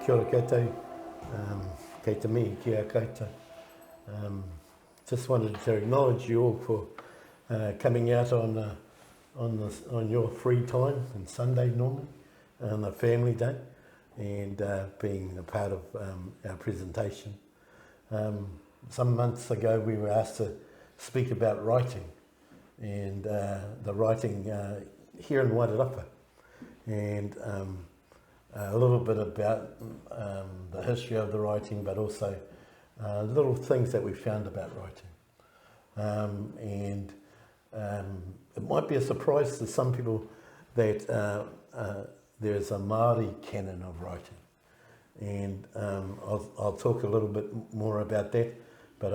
Kia ora koutou, kei te mihi ki a koutou. Just wanted to acknowledge you all for coming out on your free time on Sunday normally, on a family day, and being a part of our presentation. Some months ago we were asked to speak about writing, and the writing here in Wairarapa, and a little bit about the history of the writing, but also little things that we found about writing. It might be a surprise to some people that there's a Māori canon of writing, and I'll talk a little bit more about that, but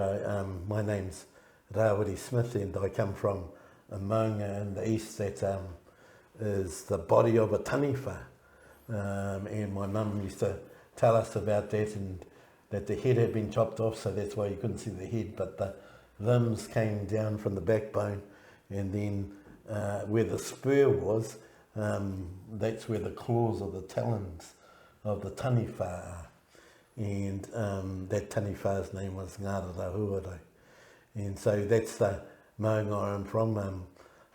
my name's Rawiri Smith, and I come from a maunga in the east that is the body of a taniwha. And my mum used to tell us about that, and that the head had been chopped off, so that's why you couldn't see the head, but the limbs came down from the backbone, and then where the spur was, that's where the claws or the talons of the taniwha are. And that taniwha's name was Ngāra Rahuare. And so that's the maunga I'm from.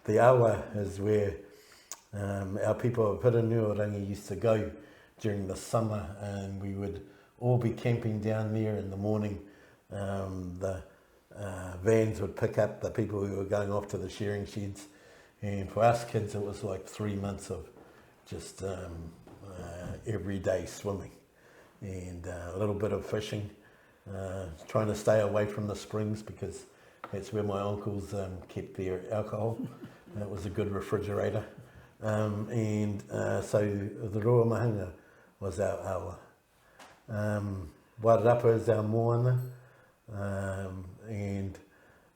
The awa is where our people of Whenua used to go during the summer, and we would all be camping down there in the morning. The vans would pick up the people who were going off to the shearing sheds, and for us kids it was like 3 months of just everyday swimming and a little bit of fishing, trying to stay away from the springs because that's where my uncles kept their alcohol. It was a good refrigerator. So the roa mahanga was our awa. Wairarapa is our moana, and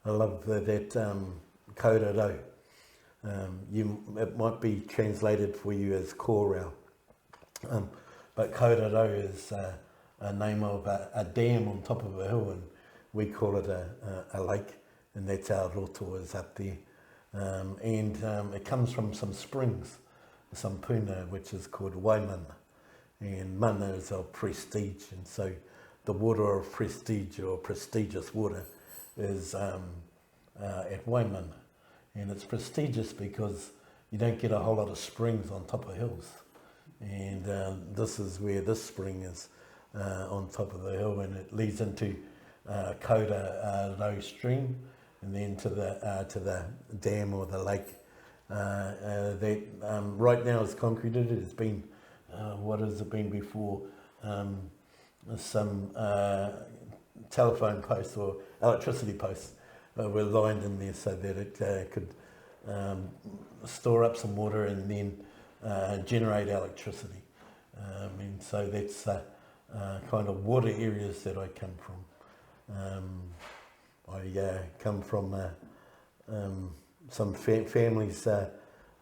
I love that Kōrero. It might be translated for you as Kōrero, but Kōrero is a name of a dam on top of a hill, and we call it a lake, and that's our roto is up there. It comes from some springs, some puna, which is called Wai Word, and mana is of prestige, and so the water of prestige or prestigious water is at Wai Word, and it's prestigious because you don't get a whole lot of springs on top of hills, and this is where this spring is on top of the hill, and it leads into Kōrero stream, and then to the dam or the lake that right now is concreted. It's been what has it been before? Some telephone posts or electricity posts were lined in there so that it could store up some water and then generate electricity. And so that's the kind of water areas that I come from. I come from some families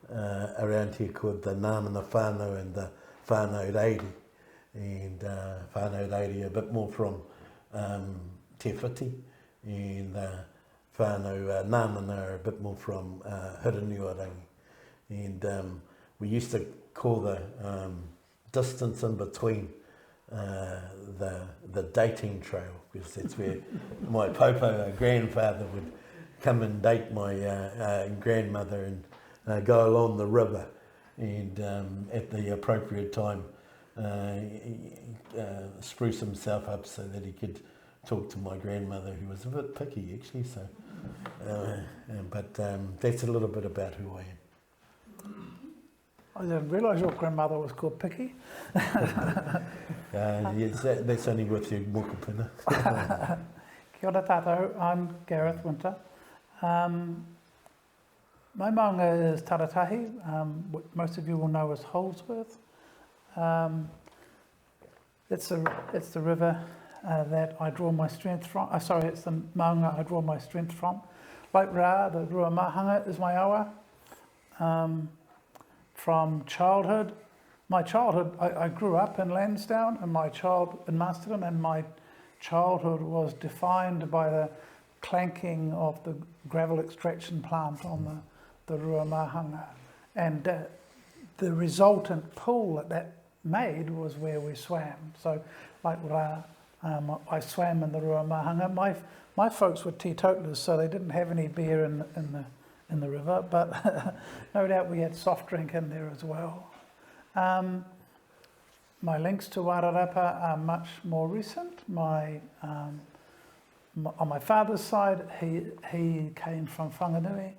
around here called the Nāmana whānau and the whānau reiri. And whānau reiri a bit more from Te Whiti, and whānau Nāmana are a bit more from Hirunuarangi. And we used to call the distance in between the dating trail, because that's where my popo grandfather would come and date my grandmother and go along the river, and at the appropriate time spruce himself up so that he could talk to my grandmother, who was a bit picky actually. So, but that's a little bit about who I am. I didn't realise your grandmother was called Picky. Yes, that's only with you, mokopuna. Kia ora tātou, I'm Gareth Winter. My maunga is Taratahi, what most of you will know as Holsworth. It's the river that I draw my strength from. It's the maunga I draw my strength from. Like Ra, the Rua Mahanga is my awa. From childhood, I grew up in Lansdowne, and in Masterton, and my childhood was defined by the clanking of the gravel extraction plant on the Rua Mahanga, and the resultant pull that made was where we swam. So like I swam in the Ruamahanga. My folks were teetotalers, so they didn't have any beer in the river, but no doubt we had soft drink in there as well. My links to Wairarapa are much more recent. On my father's side, he came from Whanganui,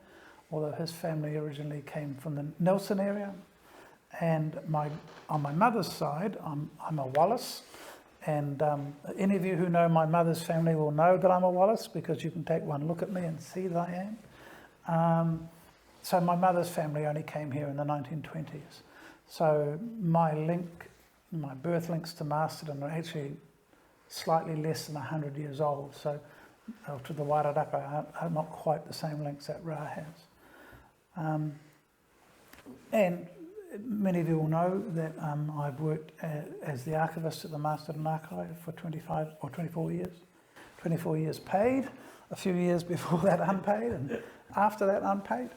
although his family originally came from the Nelson area. And on my mother's side, I'm a Wallace. And any of you who know my mother's family will know that I'm a Wallace, because you can take one look at me and see that I am. So my mother's family only came here in the 1920s. So my birth links to Masterton are actually slightly less than 100 years old. So to the Wairarapa are not quite the same links that Ra has. And many of you will know that I've worked as the archivist at the Masterton Archive for 25 or 24 years. 24 years paid, a few years before that unpaid, and after that unpaid.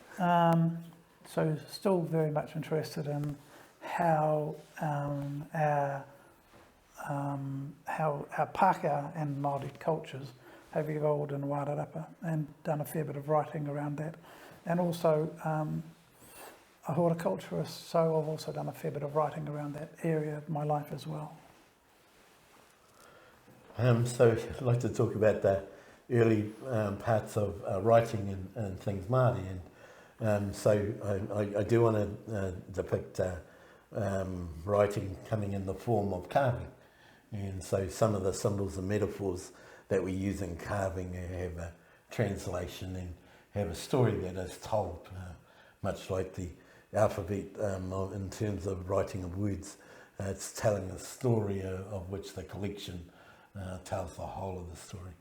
So still very much interested in how our Pākehā and Māori cultures have evolved in Wairarapa, and done a fair bit of writing around that. And also a horticulturist, so I've also done a fair bit of writing around that area of my life as well. So I'd like to talk about the early parts of writing and things Māori, and so I do want to depict writing coming in the form of carving, and so some of the symbols and metaphors that we use in carving have a translation and have a story that is told, much like the alphabet in terms of writing of words. It's telling a story of which the collection tells the whole of the story.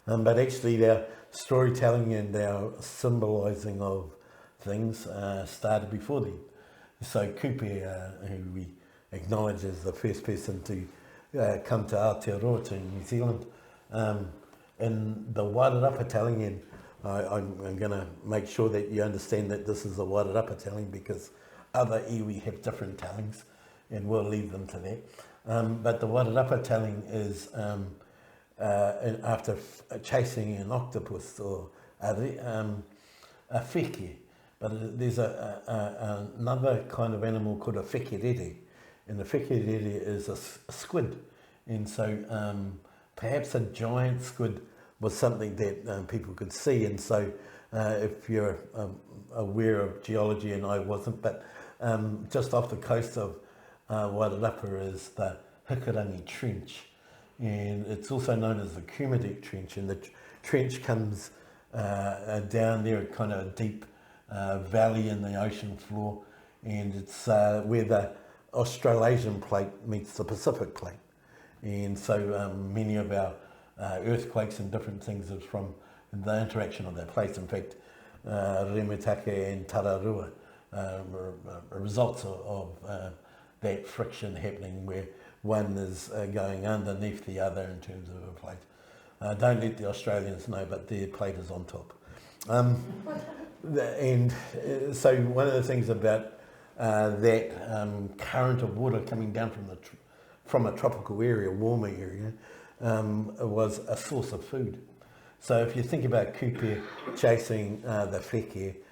But actually our storytelling and our symbolising of things started before then. So Kupe, who we acknowledge as the first person to come to Aotearoa, to New Zealand, in the Wairarapa telling, and I'm going to make sure that you understand that this is a Wairarapa telling, because other iwi have different tellings, and we'll leave them to that. But the Wairarapa telling is after chasing an octopus or a whike. But there's another kind of animal called a whikerere, and the whikerere is a squid. And so perhaps a giant squid was something that people could see. And so if you're aware of geology, and I wasn't, but just off the coast of Wairarapa is the Hikurangi Trench, and it's also known as the Kermadec Trench, and the trench comes down there at kind of a deep valley in the ocean floor, and it's where the Australasian plate meets the Pacific plate, and so many of our earthquakes and different things is from the interaction of that plates. In fact, Remetake and Tararua results of that friction happening, where one is going underneath the other in terms of a plate. Don't let the Australians know, but their plate is on top. And so one of the things about that current of water coming down from a tropical area, warmer area, was a source of food. So if you think about Kupe chasing the whike,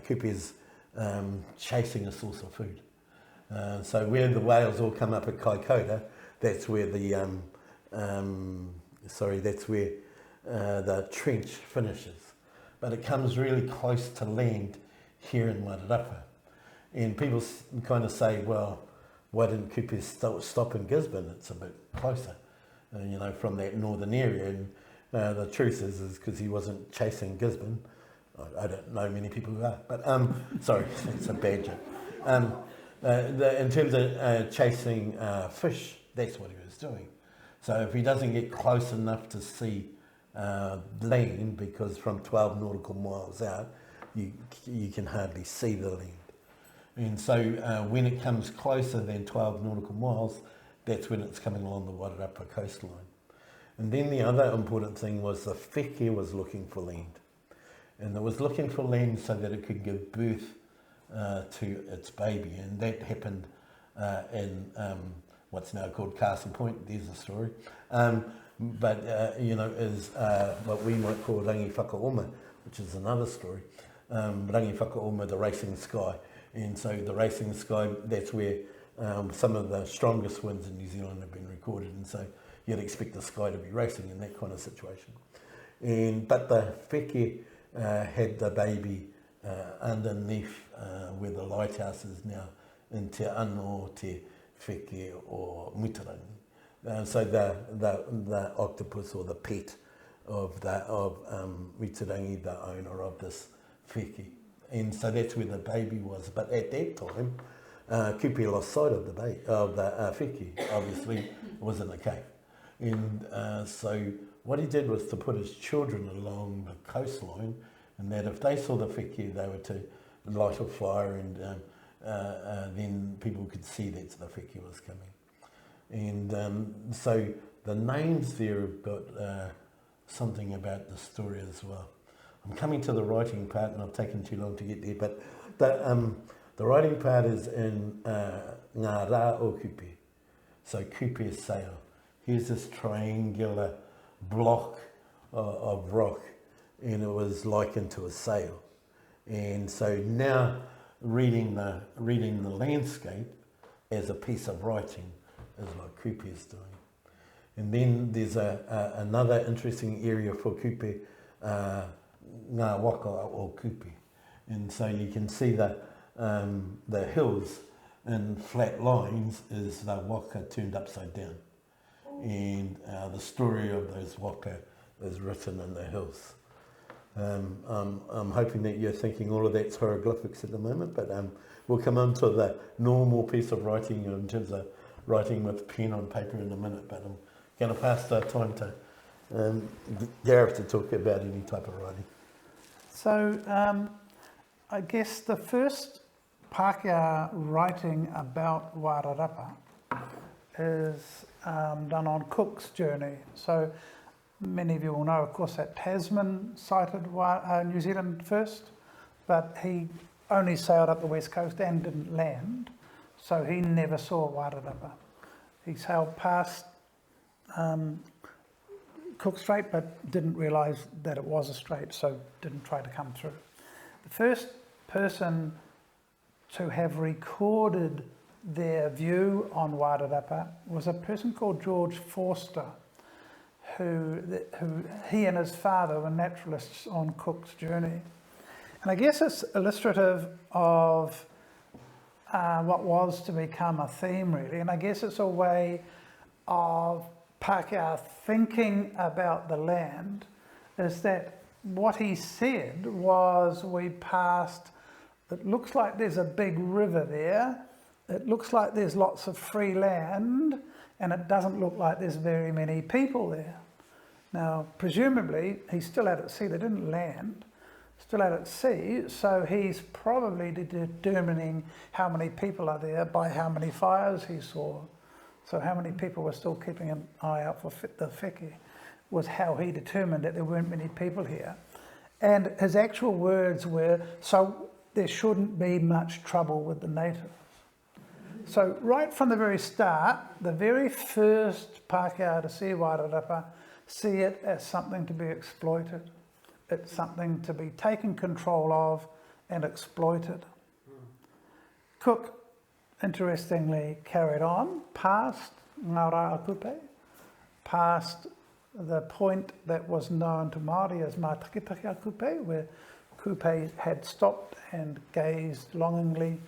Kupe is chasing a source of food. So where the whales all come up at Kaikoura, that's where the the trench finishes. But it comes really close to land here in Wairarapa. And people kind of say, well, why didn't Kupe stop in Gisborne? It's a bit closer, from that northern area. And the truth is because he wasn't chasing Gisborne. I don't know many people who are, but sorry, it's a bad joke. In terms of chasing fish, that's what he was doing. So if he doesn't get close enough to see land, because from 12 nautical miles out, you can hardly see the land. And so when it comes closer than 12 nautical miles, that's when it's coming along the Wairarapa coastline. And then the other important thing was the whike was looking for land. And it was looking for land so that it could give birth to its baby. And that happened in what's now called Castle Point. There's a story. Is what we might call rangi whakaoma, which is another story. Rangi whakaoma, the racing sky. And so the racing sky, that's where some of the strongest winds in New Zealand have been recorded. And so you'd expect the sky to be racing in that kind of situation. But the wheke had the baby underneath where the lighthouse is now, in Te Ano, Te Wheke or Mitarangi. So the octopus or the pet of Mitarangi, the owner of this wheke. And so that's where the baby was. But at that time, Kupe lost sight of the wheke, obviously, was in the cave. And so what he did was to put his children along the coastline, and that if they saw the wheke, they were to light a fire, and then people could see that the wheke was coming. And so the names there have got something about the story as well. I'm coming to the writing part, and I've taken too long to get there, but the writing part is in ngā rā o Kupe. So Kupe's sail. Here's this triangular block of rock, and it was likened to a sail. And so now reading the landscape as a piece of writing is what Kupe is doing. And then there's another interesting area for Kupe, ngā waka o Kupe. And so you can see the hills in flat lines is the waka turned upside down. And the story of those waka is written in the hills. I'm hoping that you're thinking all of that's hieroglyphics at the moment, but we'll come on to the normal piece of writing in terms of writing with pen on paper in a minute, but I'm going to pass the time to Gareth to talk about any type of writing. So I guess the first Pākehā writing about Wairarapa is done on Cook's journey. So many of you will know, of course, that Tasman sighted New Zealand first, but he only sailed up the west coast and didn't land, so he never saw Wairarapa. He sailed past Cook Strait, but didn't realise that it was a strait, so didn't try to come through. The first person to have recorded their view on Wairarapa was a person called George Forster, who he and his father were naturalists on Cook's journey. And I guess it's illustrative of what was to become a theme, really. And I guess it's a way of Pākehā thinking about the land, is that what he said was, we passed, it looks like there's a big river there, it looks like there's lots of free land, and it doesn't look like there's very many people there. Now, presumably, he's still out at sea, they didn't land, still out at sea, so he's probably determining how many people are there by how many fires he saw. So how many people were still keeping an eye out for the wheke was how he determined that there weren't many people here. And his actual words were, so there shouldn't be much trouble with the natives. So right from the very start, the very first Pākehā to see Wairarapa see it as something to be exploited. It's something to be taken control of and exploited. Cook, interestingly, carried on past ngā rā o Kupe, past the point that was known to Māori as Mātakitaki a Kupe, where Kupe had stopped and gazed longingly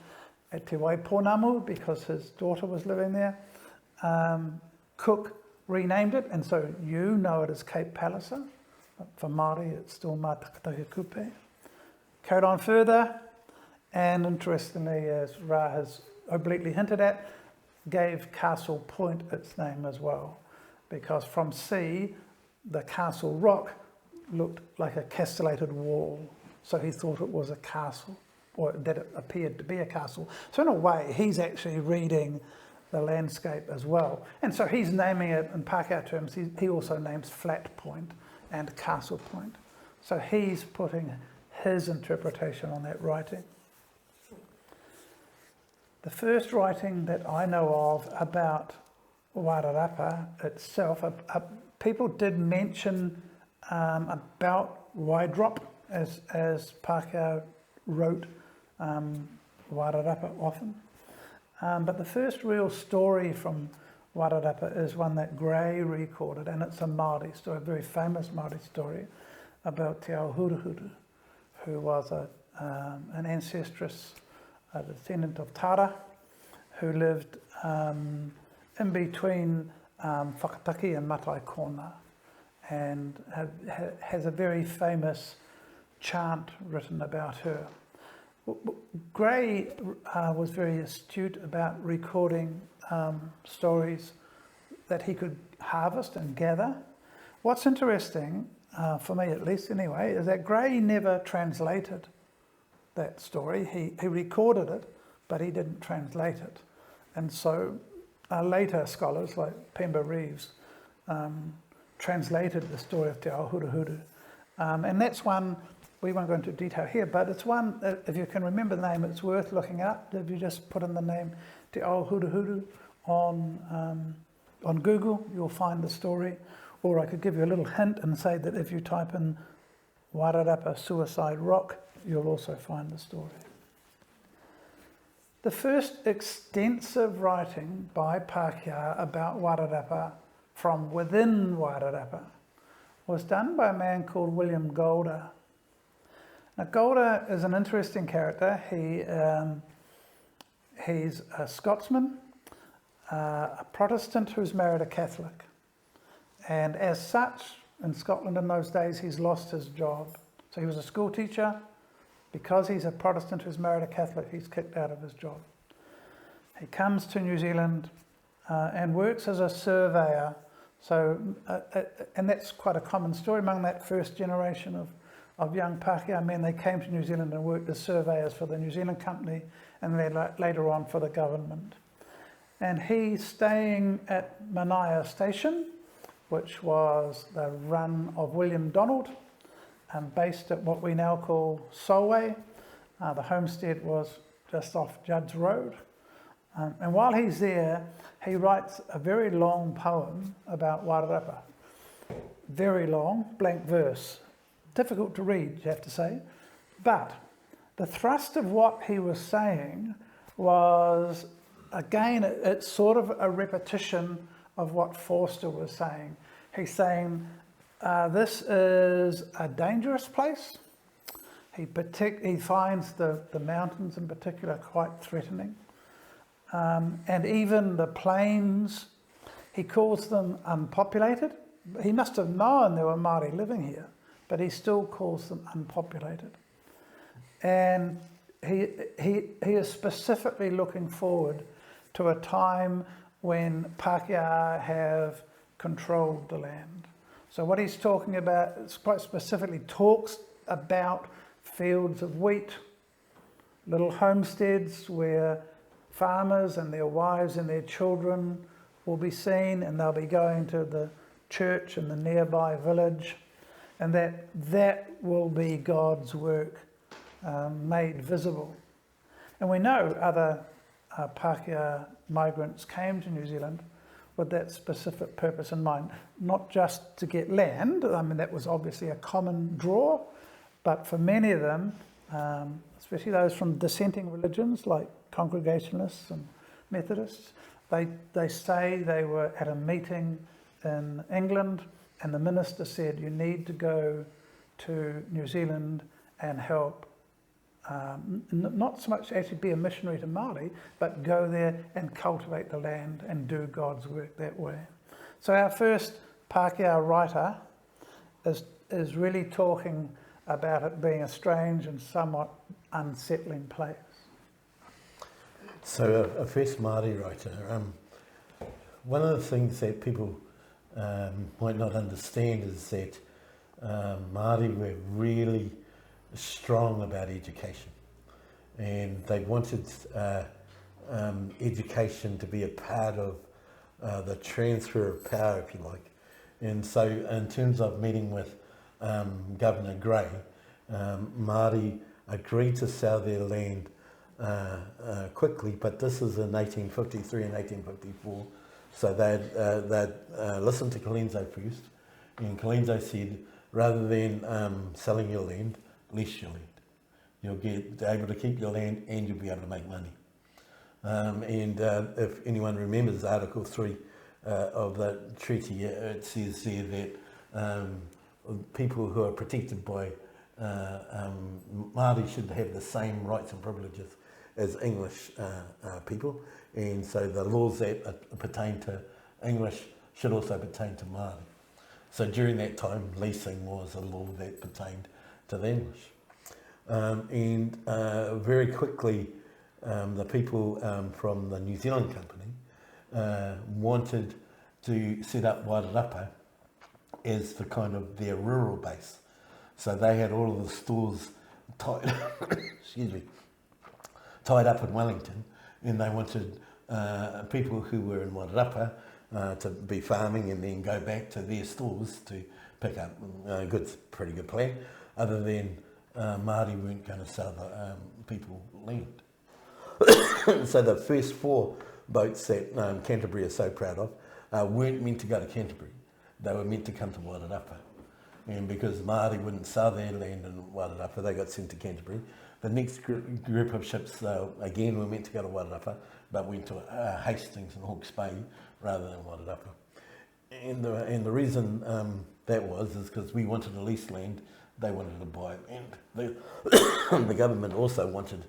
at Te Waipōnamu because his daughter was living there. Cook renamed it, and so you know it as Cape Palliser. For Māori, it's still Mātakitaki Kupe. Carried on further, and interestingly, as Ra has obliquely hinted at, gave Castle Point its name as well, because from sea, the castle rock looked like a castellated wall, so he thought it was a castle, or that it appeared to be a castle. So in a way, he's actually reading the landscape as well. And so he's naming it in Pākehā terms. He also names Flat Point and Castle Point. So he's putting his interpretation on that writing. The first writing that I know of about Wairarapa itself, people did mention about Wairarapa as Pākehā wrote Wairarapa often. But the first real story from Wairarapa is one that Gray recorded, and it's a Māori story, a very famous Māori story about Te Ao Huruhuru, who was an ancestress, a descendant of Tara, who lived in between Whakataki and Matai Kona, and has a very famous chant written about her. Gray was very astute about recording stories that he could harvest and gather. What's interesting, for me at least anyway, is that Gray never translated that story. He recorded it, but he didn't translate it. And so later scholars like Pemba Reeves translated the story of Te Ao Huruhuru. And that's one, we won't go into detail here, but it's one, if you can remember the name, it's worth looking up. If you just put in the name Te Ao Huruhuru on Google, you'll find the story. Or I could give you a little hint and say that if you type in Wairarapa Suicide Rock, you'll also find the story. The first extensive writing by Pākehā about Wairarapa from within Wairarapa was done by a man called William Golder. Now, Golder is an interesting character. He's a Scotsman, a Protestant who's married a Catholic. And as such, in Scotland in those days, he's lost his job. So he was a school teacher. Because he's a Protestant who's married a Catholic, he's kicked out of his job. He comes to New Zealand and works as a surveyor. So, and that's quite a common story among that first generation of young Pākehā men. They came to New Zealand and worked as surveyors for the New Zealand Company and then later on for the government. And he's staying at Manaia Station, which was the run of William Donald, based at what we now call Solway. The homestead was just off Judd's Road. And while he's there, he writes a very long poem about Wairarapa. Very long, blank verse. Difficult to read, you have to say. But the thrust of what he was saying was, again, it's sort of a repetition of what Forster was saying. He's saying, this is a dangerous place. He finds the mountains in particular quite threatening. And even the plains, he calls them unpopulated. He must have known there were Māori living here, but he still calls them unpopulated. And he is specifically looking forward to a time when Pākehā have controlled the land. So what he's talking about, it's quite specifically talks about fields of wheat, little homesteads where farmers and their wives and their children will be seen, and they'll be going to the church in the nearby village, and that will be God's work made visible. And we know other Pākehā migrants came to New Zealand with that specific purpose in mind, not just to get land. I mean, that was obviously a common draw, but for many of them, especially those from dissenting religions like Congregationalists and Methodists, they say they were at a meeting in England and the minister said, you need to go to New Zealand and help, not so much actually be a missionary to Māori, but go there and cultivate the land and do God's work that way. So our first Pākehā writer is really talking about it being a strange and somewhat unsettling place. So a first Māori writer, one of the things that people might not understand is that Māori were really strong about education, and they wanted education to be a part of the transfer of power, if you like. And so in terms of meeting with Governor Gray, Māori agreed to sell their land quickly, but this is in 1853 and 1854. So they'd listened to Colenso first, and Colenso said, rather than selling your land, lease your land. You'll be able to keep your land and you'll be able to make money. And if anyone remembers Article 3 of the treaty, it says there that people who are protected by Māori should have the same rights and privileges as English people, and so the laws that pertain to English should also pertain to Māori. So during that time, leasing was a law that pertained to the English. And very quickly, the people from the New Zealand Company wanted to set up Wairarapa as the kind of their rural base. So they had all of the stores tied, tied up in Wellington, and they wanted people who were in Wairarapa to be farming and then go back to their stores to pick up goods. Pretty good plan, other than Māori weren't going to sell the people land. So the first 4 boats that Canterbury is so proud of weren't meant to go to Canterbury. They were meant to come to Wairarapa. And because Māori wouldn't sell their land in Wairarapa, they got sent to Canterbury. The next group of ships, again, were meant to go to Wairarapa, but went to Hastings and Hawke's Bay rather than Wairarapa. And the reason that was is because we wanted to lease land, they wanted to buy it, and the government also wanted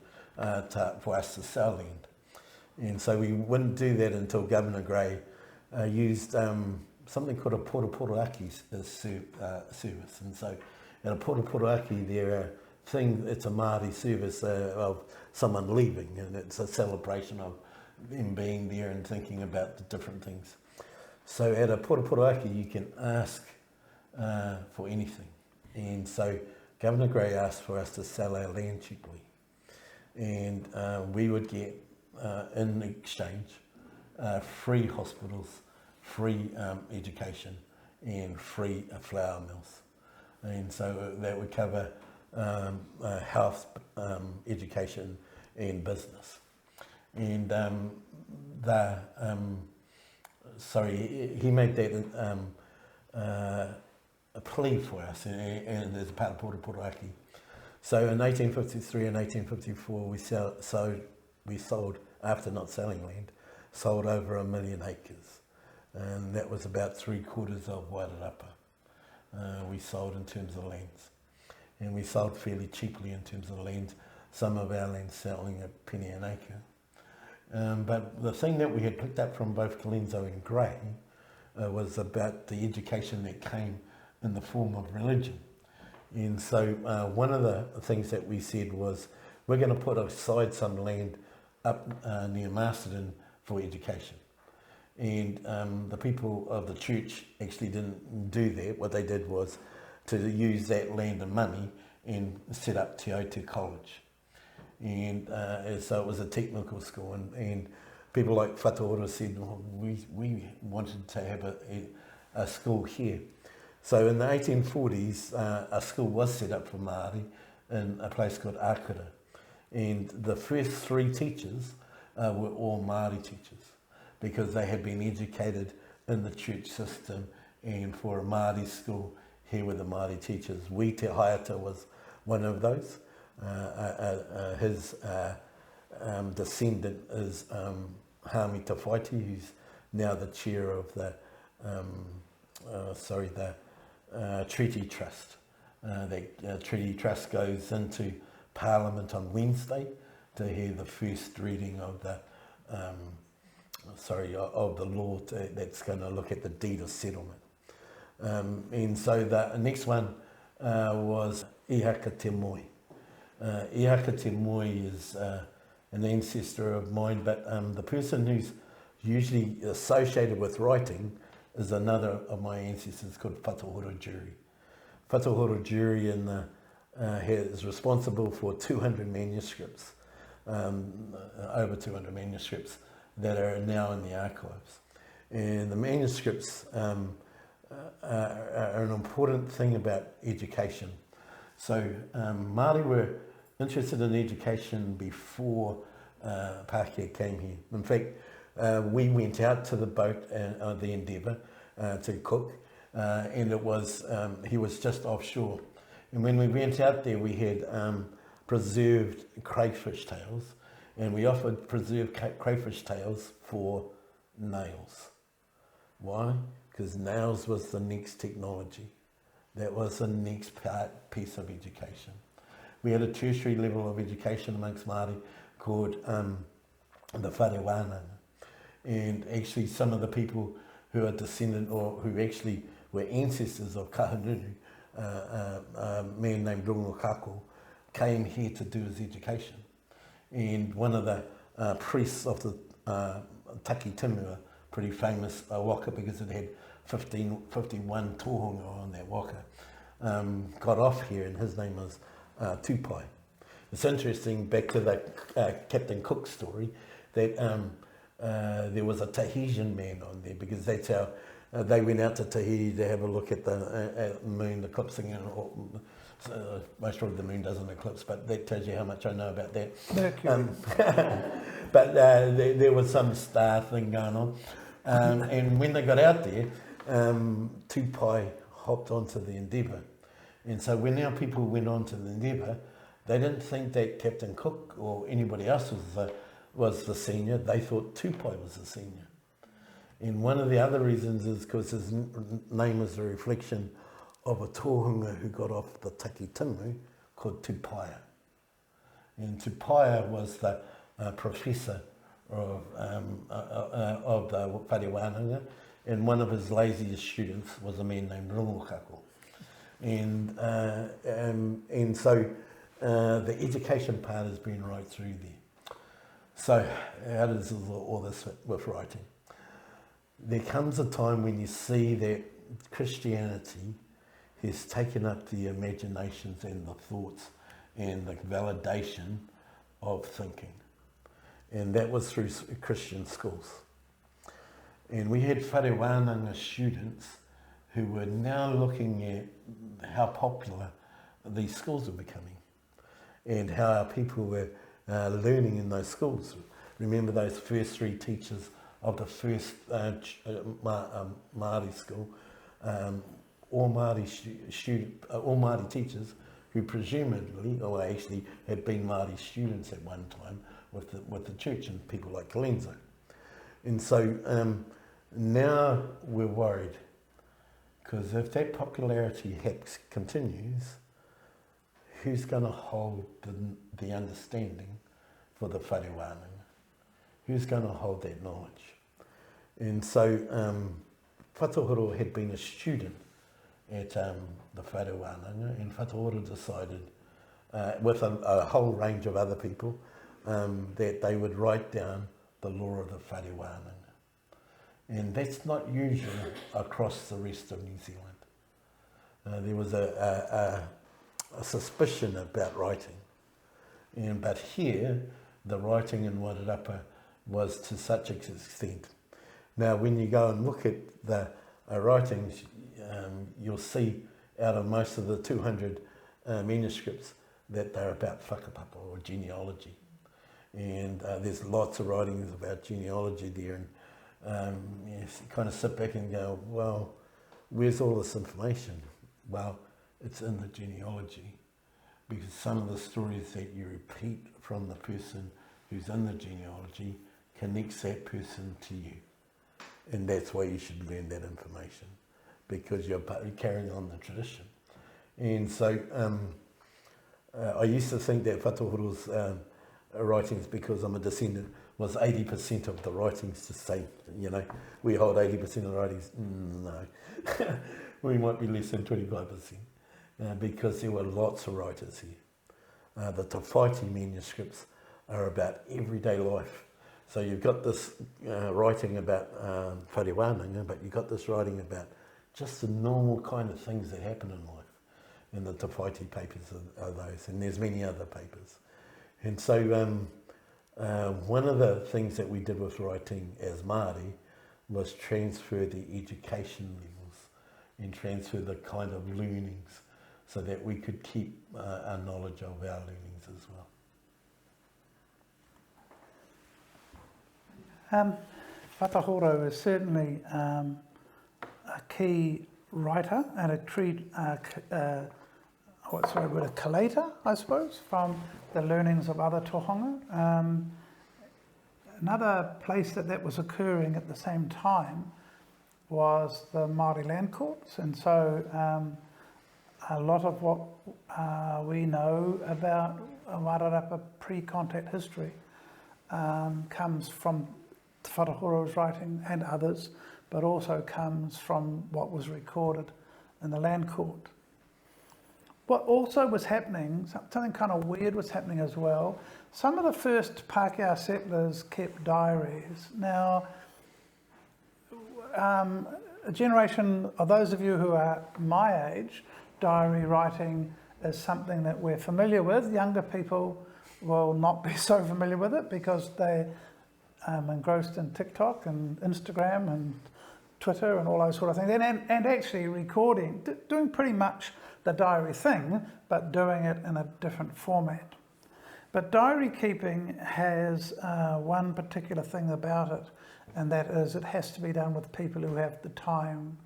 for us to sell land. And so we wouldn't do that until Governor Grey used something called a porta-porta-aki service. And so at a porta-porta-aki, it's a Māori service of someone leaving, and it's a celebration of them being there and thinking about the different things. So at a porta-porta-aki, you can ask for anything. And so Governor Grey asked for us to sell our land cheaply. And we would get, in exchange, free hospitals, free education, and free flour mills. And so that would cover health, education, and business. And he made that a plea for us, and as a part of porta-porta-aki. So in 1853 and 1854, we sold, after not selling land, sold over 1 million acres. And that was about 3/4 of Wairarapa. We sold in terms of lands. And we sold fairly cheaply in terms of land, some of our land selling a penny an acre. But the thing that we had picked up from both Colenso and Grey was about the education that came in the form of religion. And so one of the things that we said was, we're going to put aside some land up near Masterton for education. And the people of the church actually didn't do that. What they did was to use that land and money and set up Te Aute College. And so it was a technical school, and people like Whatuora said, we wanted to have a school here. So in the 1840s, a school was set up for Māori in a place called Akura. And the first 3 teachers were all Māori teachers, because they had been educated in the church system, and for a Māori school, here were the Māori teachers. Te Haiata was one of those. His descendant is Hami Tawhaiti, who's now the chair of the Treaty Trust. The Treaty Trust goes into Parliament on Wednesday to hear the first reading of the of the law that's going to look at the deed of settlement. And so the next one was Ihaka Te Moi. Ihaka Te Moi is an ancestor of mine, but the person who's usually associated with writing is another of my ancestors called Whatuhoro Jury. Whatuhoro Jury is responsible for 200 manuscripts, over 200 manuscripts that are now in the archives. And the manuscripts are an important thing about education. So Māori were interested in education before Pākehā came here. In fact, we went out to the boat, the Endeavour, to Cook, and it was he was just offshore. And when we went out there, we had preserved crayfish tails, and we offered preserved crayfish tails for nails. Why? Because nails was the next technology. That was the next piece of education. We had a tertiary level of education amongst Māori called the whare wānanga. And actually some of the people who are descendant or who actually were ancestors of Kahanunu, a man named Rungo Kako, came here to do his education. And one of the priests of the Taki Timua, pretty famous waka because it had 51 tohunga on that waka, got off here, and his name was Tūpai. It's interesting, back to the Captain Cook story, that there was a Tahitian man on there, because that's how they went out to Tahiti to have a look at the moon eclipsing. Most probably the moon doesn't eclipse, but that tells you how much I know about that. But there was some star thing going on. And when they got out there, Tūpai hopped onto the Endeavour. And so when our people went onto the Endeavour, they didn't think that Captain Cook or anybody else was the senior. They thought Tūpai was the senior. And one of the other reasons is because his name was a reflection of a tohunga who got off the Taki Timu called Tūpaia. And Tūpaia was the professor of the whare wānanga, and one of his laziest students was a man named Rungo Kako. And so the education part has been right through there. So how does all this fit with writing? There comes a time when you see that Christianity has taken up the imaginations and the thoughts and the validation of thinking. And that was through Christian schools. And we had whare wānanga students who were now looking at how popular these schools were becoming and how our people were learning in those schools. Remember those first three teachers of the first Māori school, all Māori teachers who presumably, or actually had been Māori students at one time with the church, and people like Kalenzo. And so now we're worried, because if that popularity continues, who's going to hold the understanding for the whare wānanga? Who's going to hold that knowledge? And so Whatuhoro had been a student at the whare wānanga, and Whatuhoro decided, with a whole range of other people, that they would write down the law of the whare wānanga. And that's not usual across the rest of New Zealand. There was a suspicion about writing, but here the writing in Wairarapa was to such an extent. Now when you go and look at the writings, you'll see out of most of the 200 manuscripts that they're about whakapapa or genealogy. And there's lots of writings about genealogy there, and you kind of sit back and go, well, where's all this information? Well, it's in the genealogy, because some of the stories that you repeat from the person who's in the genealogy connects that person to you. And that's why you should learn that information, because you're carrying on the tradition. And so I used to think that Whatuhoro's writings, because I'm a descendant, was 80% of the writings to say, we hold 80% of the writings. No, we might be less than 25%, because there were lots of writers here. The Te Whaiti manuscripts are about everyday life. So you've got this writing about whare wānanga, but you've got this writing about just the normal kind of things that happen in life. And the Te Whaiti papers are those, and there's many other papers. And so one of the things that we did with writing as Māori was transfer the education levels and transfer the kind of learnings. so that we could keep our knowledge of our learnings as well. Whatahoro is certainly a key writer and a collator, I suppose, from the learnings of other tohunga. Another place that was occurring at the same time was the Māori land courts, and so a lot of what we know about Wairarapa pre-contact history comes from Te Whatahoro's writing and others, but also comes from what was recorded in the land court. What also was happening, something kind of weird was happening as well. Some of the first Pākehā settlers kept diaries. Now, a generation of those of you who are my age, diary writing is something that we're familiar with. Younger people will not be so familiar with it because they engrossed in TikTok and Instagram and Twitter and all those sort of things, and actually recording, doing pretty much the diary thing, but doing it in a different format. But diary keeping has one particular thing about it, and that is it has to be done with people who have the time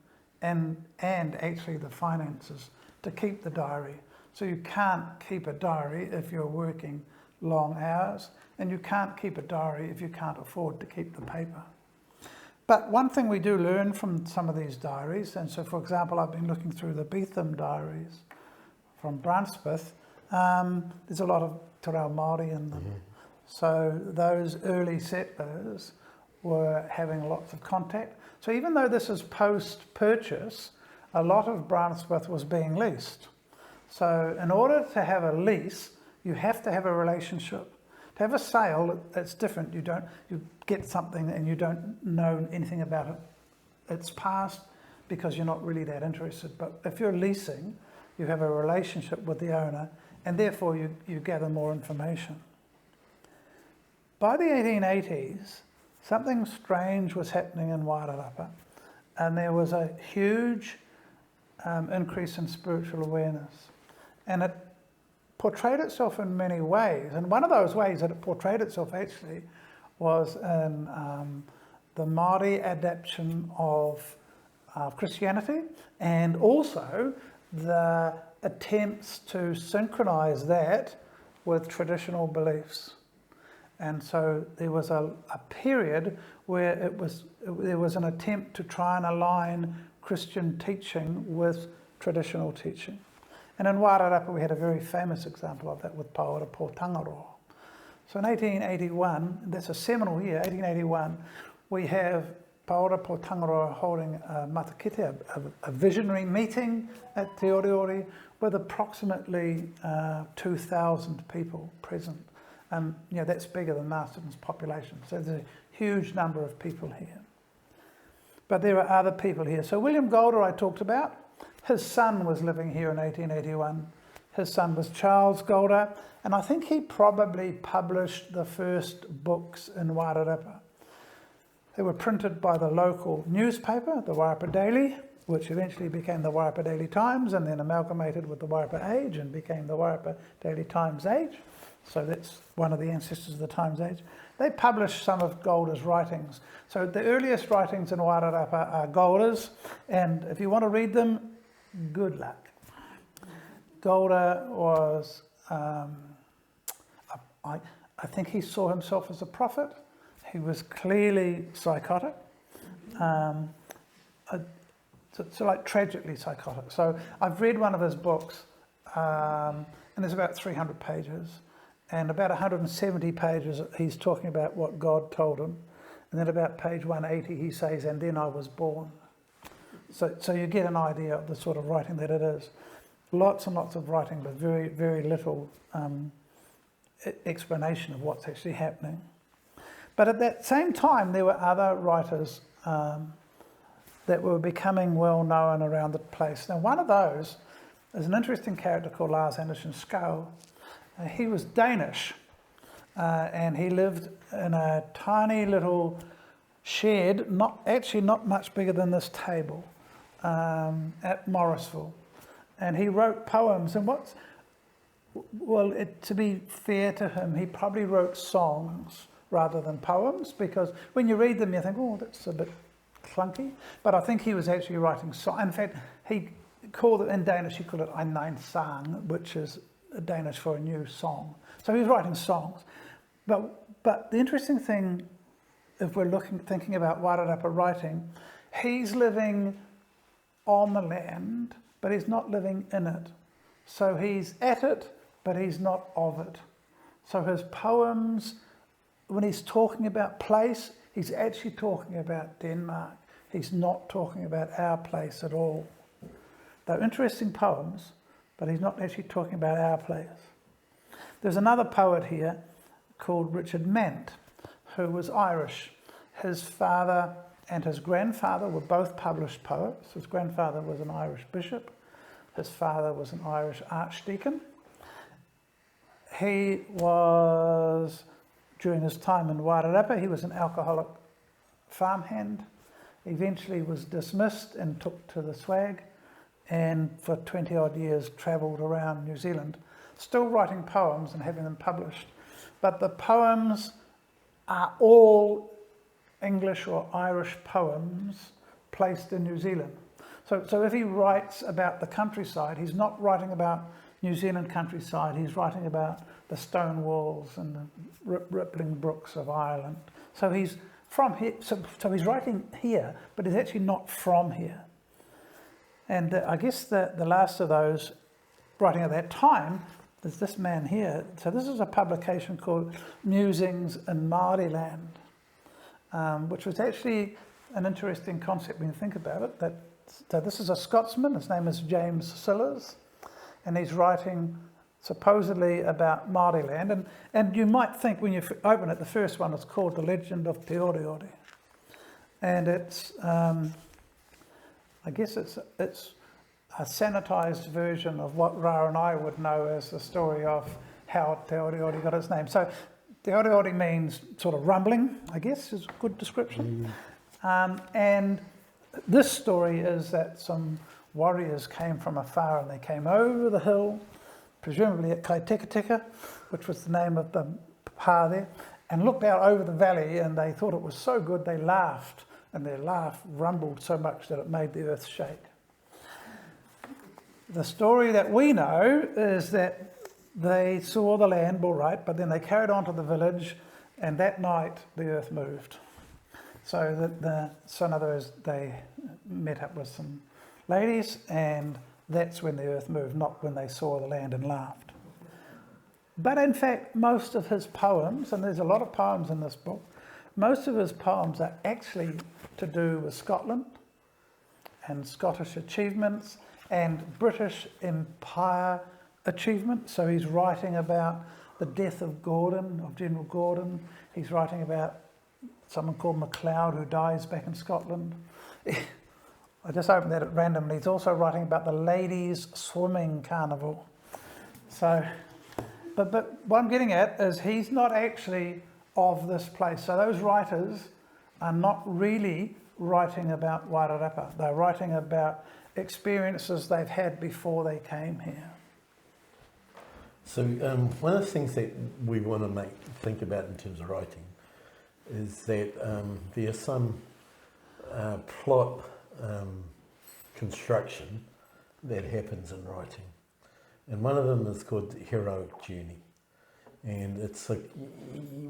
and actually the finances to keep the diary. So you can't keep a diary if you're working long hours, and you can't keep a diary if you can't afford to keep the paper. But one thing we do learn from some of these diaries, and so for example I've been looking through the Beetham diaries from Brunsmith, there's a lot of Te Reo Māori in them. So those early settlers were having lots of contact. So even though this is post-purchase, a lot of Brunsmith was being leased. So in order to have a lease, you have to have a relationship. To have a sale, it's different. You get something and you don't know anything about it. It's past because you're not really that interested. But if you're leasing, you have a relationship with the owner, and therefore you gather more information. By the 1880s, something strange was happening in Wairarapa, and there was a huge increase in spiritual awareness. And it portrayed itself in many ways. And one of those ways that it portrayed itself actually was in the Māori adaptation of Christianity, and also the attempts to synchronize that with traditional beliefs. And so there was a period where there was an attempt to try and align Christian teaching with traditional teaching. And in Wairarapa we had a very famous example of that with Rawiri Tangaroa. So in 1881, that's a seminal year, 1881, we have Rawiri Tangaroa holding a matakite, a visionary meeting at Te Oriori with approximately 2,000 people present. And that's bigger than Masterton's population. So there's a huge number of people here. But there are other people here. So William Golder I talked about, his son was living here in 1881. His son was Charles Golder, and I think he probably published the first books in Wairarapa. They were printed by the local newspaper, the Wairarapa Daily, which eventually became the Wairarapa Daily Times and then amalgamated with the Wairarapa Age and became the Wairarapa Daily Times Age. So that's one of the ancestors of the Times Age. They published some of Golder's writings. So the earliest writings in Wairarapa are Golder's, and if you want to read them, good luck. Golder was, I think he saw himself as a prophet. He was clearly psychotic, so like tragically psychotic. So I've read one of his books, and there's about 300 pages, and about 170 pages he's talking about what God told him, and then about page 180 he says, "And then I was born." So you get an idea of the sort of writing that it is. Lots and lots of writing, but very, very little explanation of what's actually happening. But at that same time, there were other writers that were becoming well known around the place. Now, one of those is an interesting character called Lars Andersen Skau. He was Danish, and he lived in a tiny little shed, not much bigger than this table, at Morrisville. and he wrote poems. And to be fair to him, he probably wrote songs rather than poems, because when you read them, you think, oh, that's a bit clunky. But I think he was actually writing songs. In fact, he called it, in Danish, he called it ein ny sang, which is Danish for a new song. So he was writing songs. But the interesting thing, if we're thinking about Wairarapa writing, he's living on the land, but he's not living in it. So he's at it, but he's not of it. So his poems, when he's talking about place, he's actually talking about Denmark. He's not talking about our place at all. They're interesting poems, but he's not actually talking about our place. There's another poet here called Richard Mant, who was Irish. His father and his grandfather were both published poets. His grandfather was an Irish bishop. His father was an Irish archdeacon. He was, during his time in Wairarapa, he was an alcoholic farmhand. Eventually was dismissed and took to the swag, and for 20 odd years travelled around New Zealand, still writing poems and having them published. But the poems are all English or Irish poems placed in New Zealand. So if he writes about the countryside, he's not writing about New Zealand countryside, he's writing about the stone walls and the rippling brooks of Ireland. So he's from here, so he's writing here, but he's actually not from here. And I guess the last of those writing at that time is this man here. So this is a publication called Musings in Māori Land, which was actually an interesting concept when you think about it. So this is a Scotsman, his name is James Sillars, and he's writing supposedly about Māori land. And you might think when you open it, the first one is called The Legend of Te Ore Ore. And it's, I guess it's a sanitised version of what Ra and I would know as the story of how Te Ore Ore got its name. So Te Ore Ore means sort of rumbling, I guess, is a good description. And this story is that some warriors came from afar and they came over the hill, presumably at Kaiteka, which was the name of the pa there, and looked out over the valley, and they thought it was so good they laughed, and their laugh rumbled so much that it made the earth shake. The story that we know is that they saw the land all right, but then they carried on to the village, and that night the earth moved. So in other words, they met up with some ladies, and that's when the earth moved, not when they saw the land and laughed. But in fact, most of his poems, and there's a lot of poems in this book, most of his poems are actually to do with Scotland and Scottish achievements and British Empire achievement. So he's writing about the death of Gordon, of General Gordon. He's writing about someone called MacLeod who dies back in Scotland. I just opened that at random. He's also writing about the ladies' swimming carnival. So, but what I'm getting at is he's not actually of this place. So those writers are not really writing about Wairarapa. They're writing about experiences they've had before they came here. So one of the things that we want to think about in terms of writing is that there's some plot construction that happens in writing. And one of them is called the heroic journey. And it's like,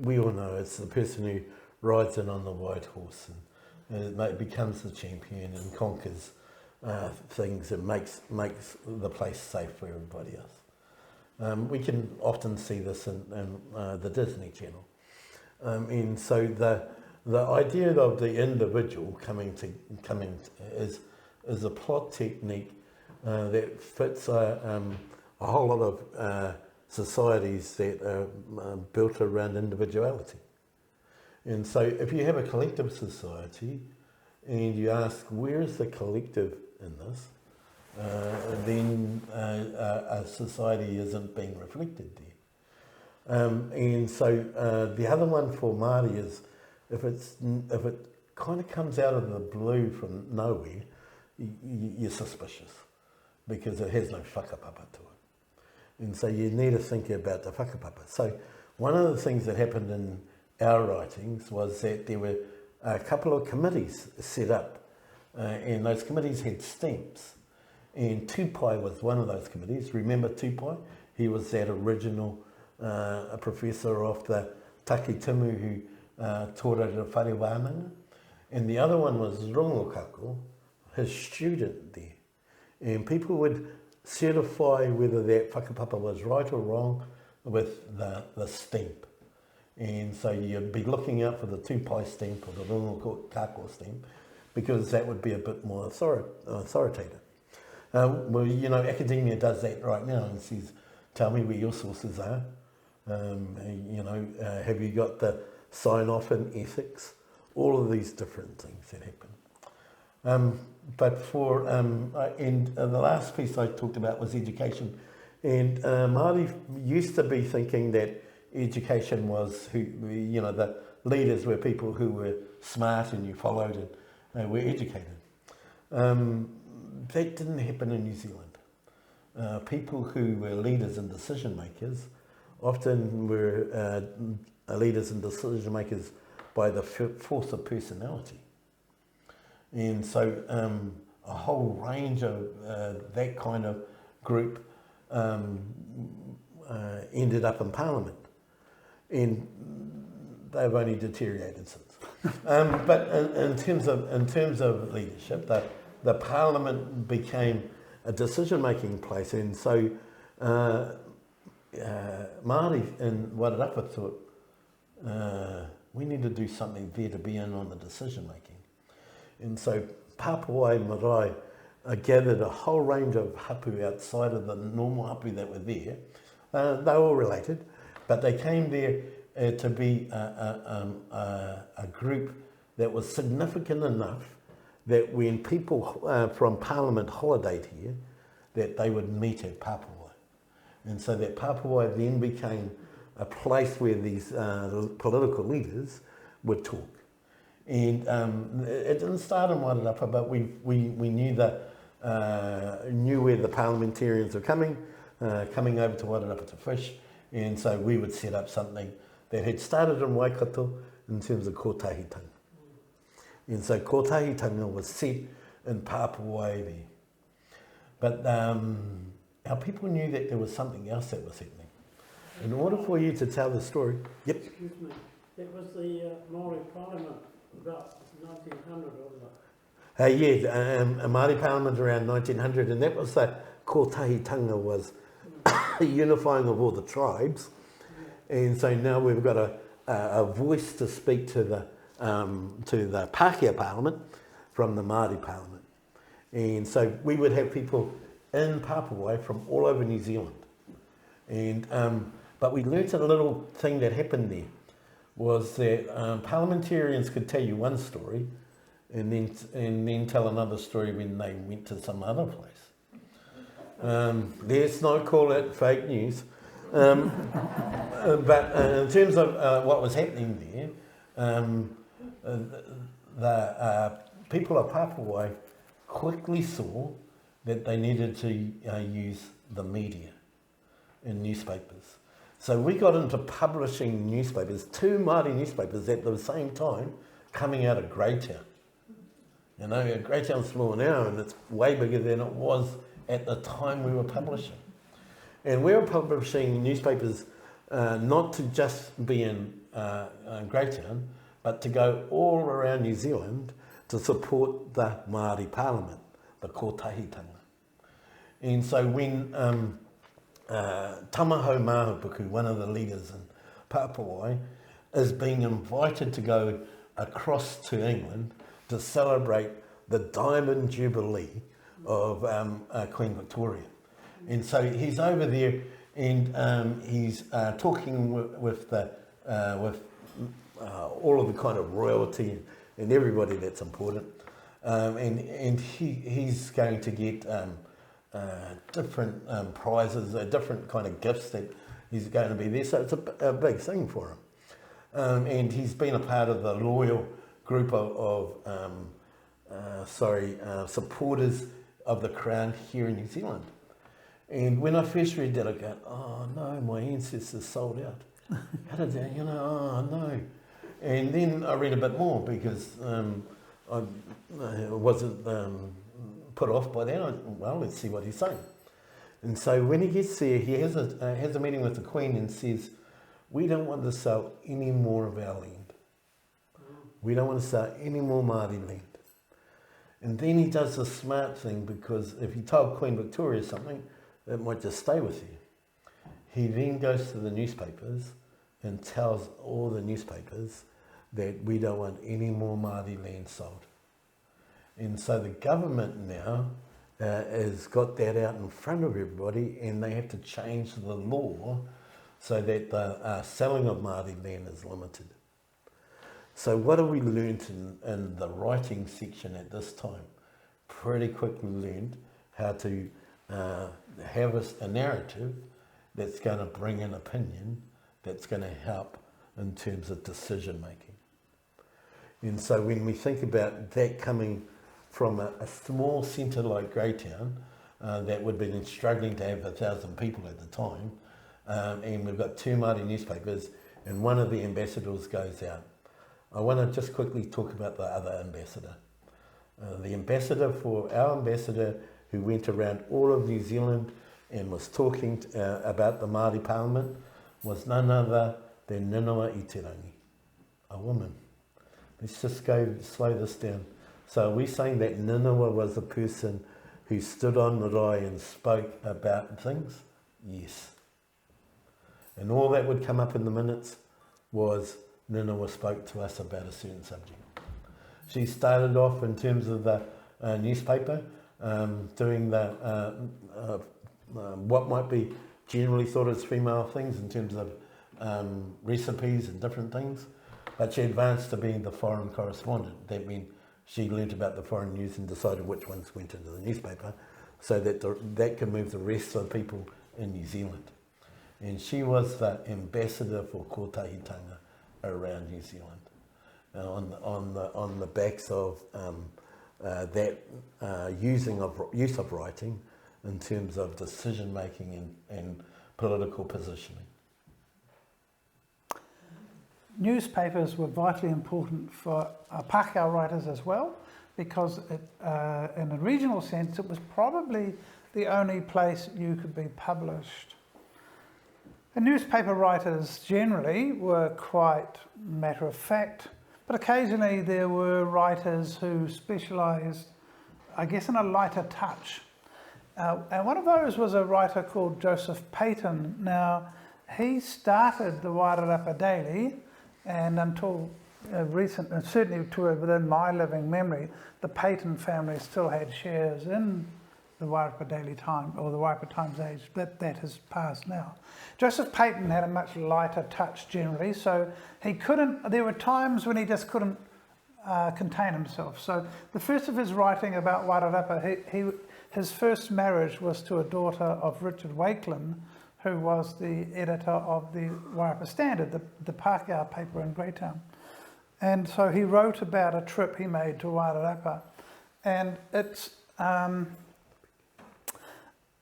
we all know, it's the person who rides in on the white horse and it becomes the champion and conquers things and makes the place safe for everybody else. We can often see this in the Disney Channel. And so the idea of the individual coming is a plot technique that fits a whole lot of societies that are built around individuality. And so if you have a collective society and you ask where is the collective in this, then a society isn't being reflected there. And so the other one for Māori is if it kind of comes out of the blue from nowhere, you're suspicious. because it has no whakapapa to it. And so you need to think about the whakapapa. So one of the things that happened in our writings was that there were a couple of committees set up, and those committees had stamps. And Tūpai was one of those committees. Remember Tūpai? He was that original a professor of the Takitimu who taught at the Whare Wānanga. And the other one was Rongokako, his student there. And people would certify whether that whakapapa was right or wrong with the stamp. And so you'd be looking out for the Tūpai stamp or the Rongokako stamp, because that would be a bit more authoritative. Well, you know, academia does that right now and says, tell me where your sources are. You know, have you got the sign-off in ethics? All of these different things that happen. But for, and the last piece I talked about was education. And Māori used to be thinking that education was who, you know, the leaders were people who were smart and you followed and were educated. That didn't happen in New Zealand. People who were leaders and decision makers often were leaders and decision makers by the force of personality. And so a whole range of that kind of group ended up in Parliament. And they've only deteriorated since. But in terms of leadership, the Parliament became a decision-making place, and so Māori in Wairarapa thought, we need to do something there to be in on the decision-making. And so Papuai Marae gathered a whole range of hapu outside of the normal hapu that were there. They were all related, but they came there to be a group that was significant enough that when people from Parliament holidayed here, that they would meet at Papuai. And so that Papuai then became a place where these political leaders would talk. And it didn't start in Wairarapa, but we knew knew where the parliamentarians were coming over to Wairarapa to fish. And so we would set up something that had started in Waikato in terms of kōtahitanga. And so kōtahitanga was set in Papuai there. But our people knew that there was something else that was happening. In order for you to tell the story... Yep. Excuse me. It was the Māori Parliament about 1900, wasn't it? A Māori Parliament around 1900, and that was the kōtahitanga was unifying of all the tribes. And so now we've got a voice to speak to the Pākehā Parliament from the Māori Parliament. And so we would have people in Papuai from all over New Zealand. And but we learnt a little thing that happened there, was that parliamentarians could tell you one story and then tell another story when they went to some other place. Let's not call it fake news. But in terms of what was happening there, the people of Papuai quickly saw that they needed to use the media in newspapers. So we got into publishing newspapers, 2 Māori newspapers at the same time, coming out of Greytown. You know, Greytown's small now and it's way bigger than it was at the time we were publishing. And we were publishing newspapers not to just be in Greytown, but to go all around New Zealand to support the Māori Parliament, the kōtahitanga. And so when Tamaho Mahupuku, one of the leaders in Papuai, is being invited to go across to England to celebrate the Diamond Jubilee of Queen Victoria. And so he's over there and he's talking with all of the kind of royalty and everybody that's important. And he's going to get different prizes, different kind of gifts that he's going to be there. So it's a big thing for him. And he's been a part of the loyal group of supporters of the Crown here in New Zealand. And when I first read that, I go, oh no, my ancestors sold out. How did that, oh no. And then I read a bit more because I wasn't put off by that. Well, let's see what he's saying. And so when he gets there, he has a meeting with the Queen and says, we don't want to sell any more of our land. We don't want to sell any more Māori land. And then he does the smart thing, because if he told Queen Victoria something, it might just stay with you. He then goes to the newspapers and tells all the newspapers that we don't want any more Māori land sold. And so the government now has got that out in front of everybody, and they have to change the law so that the selling of Māori land is limited. So what have we learnt in the writing section at this time? Pretty quickly learned how to have a narrative that's going to bring an opinion, that's going to help in terms of decision making. And so when we think about that coming from a small centre like Greytown, that would have been struggling to have 1,000 people at the time, and we've got 2 Māori newspapers, and one of the ambassadors goes out. I want to just quickly talk about the other ambassador. Our ambassador who went around all of New Zealand and was talking about the Māori Parliament was none other than Whenua i te rangi, a woman. Let's just slow this down. So are we saying that Whenua was the person who stood on the marae and spoke about things? Yes. And all that would come up in the minutes was Whenua spoke to us about a certain subject. She started off in terms of the newspaper, doing the what might be generally thought as female things in terms of recipes and different things, but she advanced to being the foreign correspondent. That meant she learnt about the foreign news and decided which ones went into the newspaper, so that that could move the rest of the people in New Zealand. And she was the ambassador for kotahitanga around New Zealand, on the backs of that use of writing in terms of decision making and political positioning. Newspapers were vitally important for Pākehā writers as well, because in a regional sense it was probably the only place you could be published. And newspaper writers generally were quite matter of fact, but occasionally there were writers who specialised, I guess, in a lighter touch. And one of those was a writer called Joseph Peyton. Now, he started the Wairarapa Daily, and until recent, and certainly within my living memory, the Peyton family still had shares in the Wairarapa Daily Time, or the Wairarapa Times Age. That has passed now. Joseph Peyton had a much lighter touch generally, so he couldn't, there were times when he just couldn't contain himself. So the first of his writing about Wairarapa, his first marriage was to a daughter of Richard Wakelin, who was the editor of the Wairarapa Standard, the Pākehā paper in Greytown. And so he wrote about a trip he made to Wairarapa. And it's,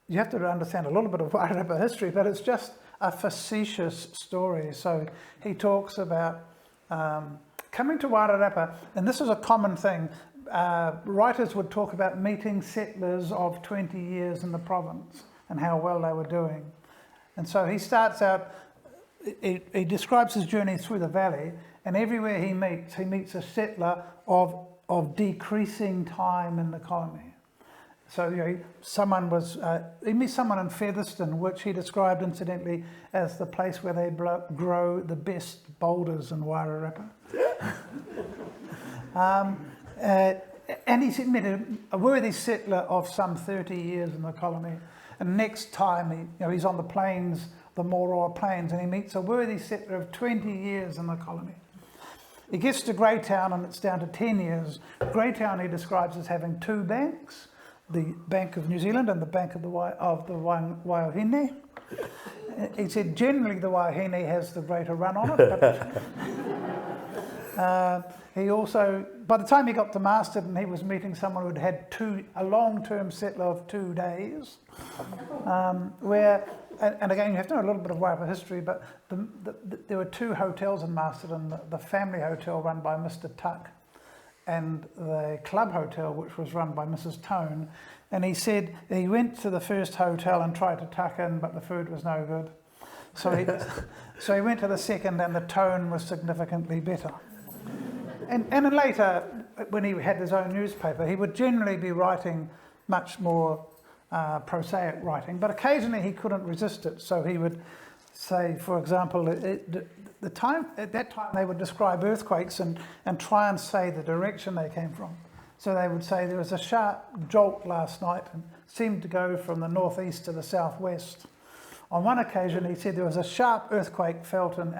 you have to understand a little bit of Wairarapa history, but it's just a facetious story. So he talks about coming to Wairarapa, and this is a common thing. Writers would talk about meeting settlers of 20 years in the province and how well they were doing. And so he starts out, he describes his journey through the valley, and everywhere he meets a settler of decreasing time in the colony. So he meets someone in Featherston, which he described incidentally as the place where they grow the best boulders in Wairarapa. And he met a worthy settler of some 30 years in the colony. And next time he's on the plains, the Moroa Plains, and he meets a worthy settler of 20 years in the colony. He gets to Greytown and it's down to 10 years. Greytown he describes as having 2 banks, the Bank of New Zealand and the Bank of the Waiohine. He said generally the Waiohine has the greater run on it, He also, by the time he got to Masterton, he was meeting someone who'd had a long-term settler of 2 days, and again, you have to know a little bit of Wairarapa history, but there were 2 hotels in Masterton, the family hotel run by Mr. Tuck, and the club hotel, which was run by Mrs. Tone. And he said he went to the first hotel and tried to tuck in, but the food was no good. So he went to the second, and the tone was significantly better. And then later, when he had his own newspaper, he would generally be writing much more prosaic writing, but occasionally he couldn't resist it. So he would say, for example, at that time they would describe earthquakes and try and say the direction they came from. So they would say there was a sharp jolt last night and seemed to go from the northeast to the southwest. On one occasion, he said there was a sharp earthquake felt in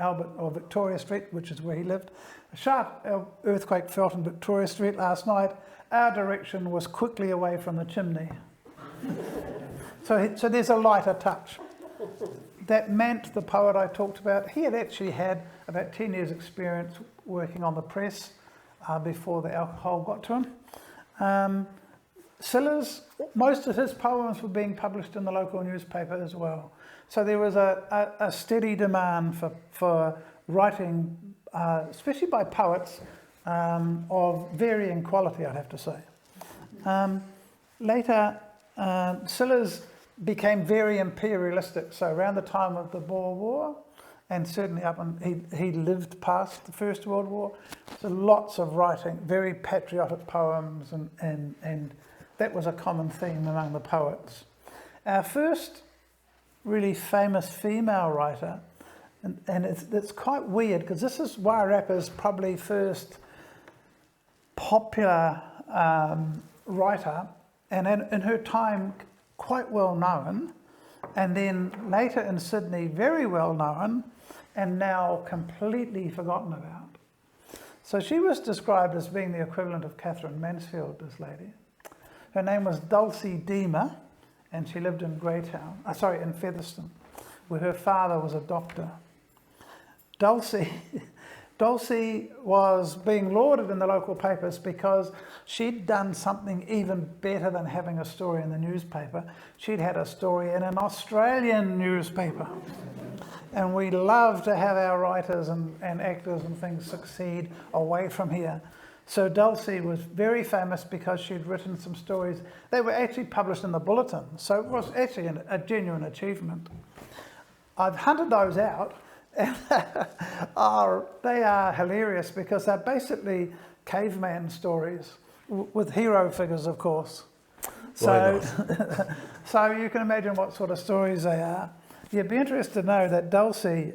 Victoria Street, which is where he lived. A sharp earthquake felt in Victoria Street last night. Our direction was quickly away from the chimney. So there's a lighter touch. That Mant, the poet I talked about, he had actually had about 10 years' experience working on the press before the alcohol got to him. Sillars, most of his poems were being published in the local newspaper as well. So there was a steady demand for writing, especially by poets, of varying quality, I'd have to say. Later, Sillars became very imperialistic. So around the time of the Boer War, and certainly he lived past the First World War, so lots of writing, very patriotic poems, and that was a common theme among the poets. Our first really famous female writer, and it's quite weird because this is Wairarapa's probably first popular writer, and in her time quite well known, and then later in Sydney very well known, and now completely forgotten about. So she was described as being the equivalent of Catherine Mansfield, this lady. Her name was Dulcie Deemer, and she lived in in Featherston, where her father was a doctor. Dulcie was being lauded in the local papers because she'd done something even better than having a story in the newspaper. She'd had a story in an Australian newspaper. And we love to have our writers and actors and things succeed away from here. So Dulcie was very famous because she'd written some stories. They were actually published in the Bulletin, so it was actually a genuine achievement. I've hunted those out, and they are hilarious because they're basically caveman stories with hero figures, of course. So, so you can imagine what sort of stories they are. You'd be interested to know that Dulcie